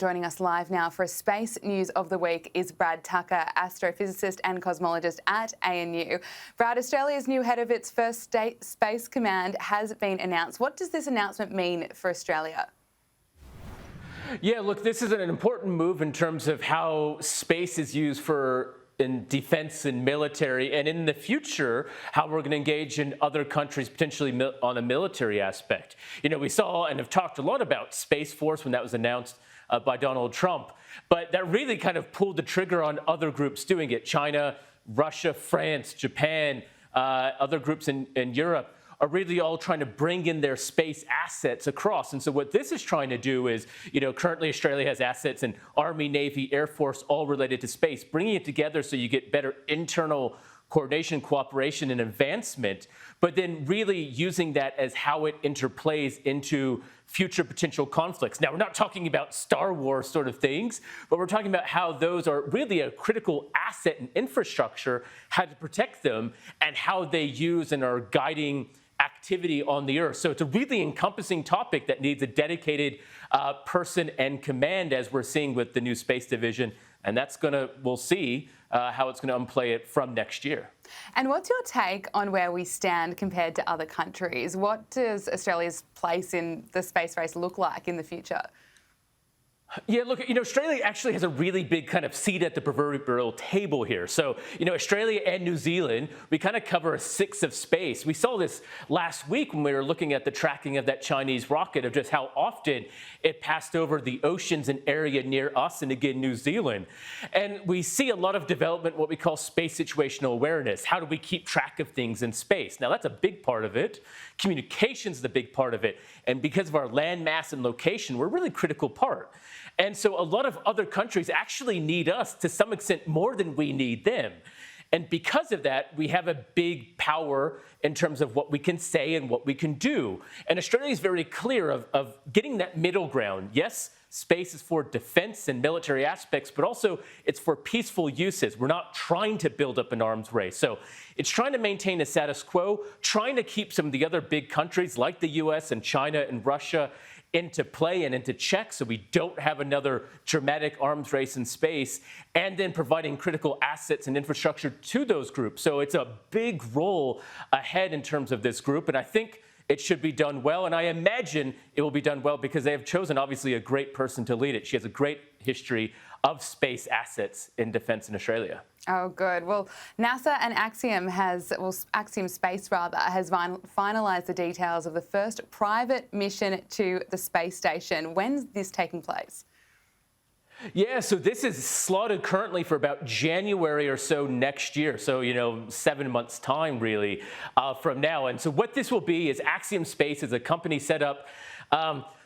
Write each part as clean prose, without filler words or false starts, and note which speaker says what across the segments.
Speaker 1: Joining us live now for a Space News of the Week is Brad Tucker, astrophysicist and cosmologist at ANU. Brad, Australia's new head of its first state space command has been announced. What does this announcement mean for Australia?
Speaker 2: Yeah, look, this is an important move in terms of how space is used in defense and military, and in the future, how we're going to engage in other countries, potentially on a military aspect. You know, we saw and have talked a lot about Space Force when that was announced by Donald Trump, but that really kind of pulled the trigger on other groups doing it. China, Russia, France, Japan, other groups in Europe are really all trying to bring in their space assets across. And so what this is trying to do is, you know, currently Australia has assets in Army, Navy, Air Force, all related to space, bringing it together so you get better internal coordination, cooperation, and advancement, but then really using that as how it interplays into future potential conflicts. Now, we're not talking about Star Wars sort of things, but we're talking about how those are really a critical asset and infrastructure, how to protect them, and how they use and are guiding activity on the Earth. So it's a really encompassing topic that needs a dedicated person and command, as we're seeing with the new space division. And we'll see how it's going to unplay it from next year.
Speaker 1: And what's your take on where we stand compared to other countries? What does Australia's place in the space race look like in the future?
Speaker 2: Yeah, look, you know, Australia actually has a really big kind of seat at the proverbial table here. So, you know, Australia and New Zealand, we kind of cover a sixth of space. We saw this last week when we were looking at the tracking of that Chinese rocket, of just how often it passed over the oceans and area near us and again New Zealand. And we see a lot of development, what we call space situational awareness. How do we keep track of things in space? Now, that's a big part of it. Communications is a big part of it. And because of our land mass and location, we're a really critical part. And so a lot of other countries actually need us to some extent more than we need them. And because of that, we have a big power in terms of what we can say and what we can do. And Australia is very clear of getting that middle ground. Yes, space is for defense and military aspects, but also it's for peaceful uses. We're not trying to build up an arms race. So it's trying to maintain a status quo, trying to keep some of the other big countries like the US and China and Russia into play and into check, so we don't have another dramatic arms race in space, and then providing critical assets and infrastructure to those groups. So it's a big role ahead in terms of this group, and I think it should be done well, and I imagine it will be done well because they have chosen, obviously, a great person to lead it. She has a great history of space assets in defense in Australia.
Speaker 1: Oh, good. Well, NASA and Axiom Space has finalised the details of the first private mission to the space station. When's this taking place?
Speaker 2: Yeah, so this is slotted currently for about January or so next year. So, you know, 7 months time really from now. And so what this will be is Axiom Space is a company set up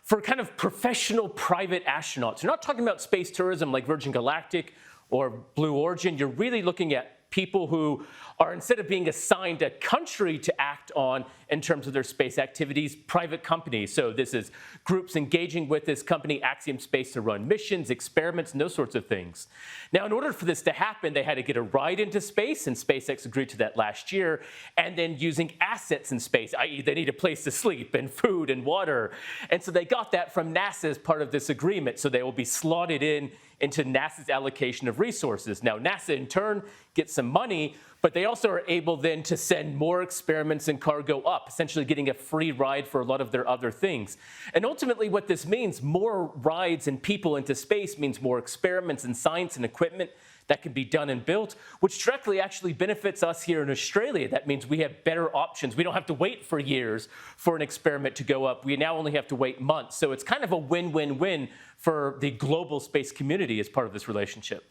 Speaker 2: for kind of professional private astronauts. You're not talking about space tourism like Virgin Galactic or Blue Origin. You're really looking at people who are, instead of being assigned a country to act on in terms of their space activities, private companies. So this is groups engaging with this company, Axiom Space, to run missions, experiments, and those sorts of things. Now, in order for this to happen, they had to get a ride into space, and SpaceX agreed to that last year, and then using assets in space, i.e. they need a place to sleep and food and water. And so they got that from NASA as part of this agreement, so they will be slotted into NASA's allocation of resources. Now, NASA in turn gets some money, but they also are able then to send more experiments and cargo up, essentially getting a free ride for a lot of their other things. And ultimately what this means, more rides and people into space means more experiments and science and equipment that can be done and built, which directly actually benefits us here in Australia. That means we have better options. We don't have to wait for years for an experiment to go up. We now only have to wait months. So it's kind of a win-win-win for the global space community as part of this relationship.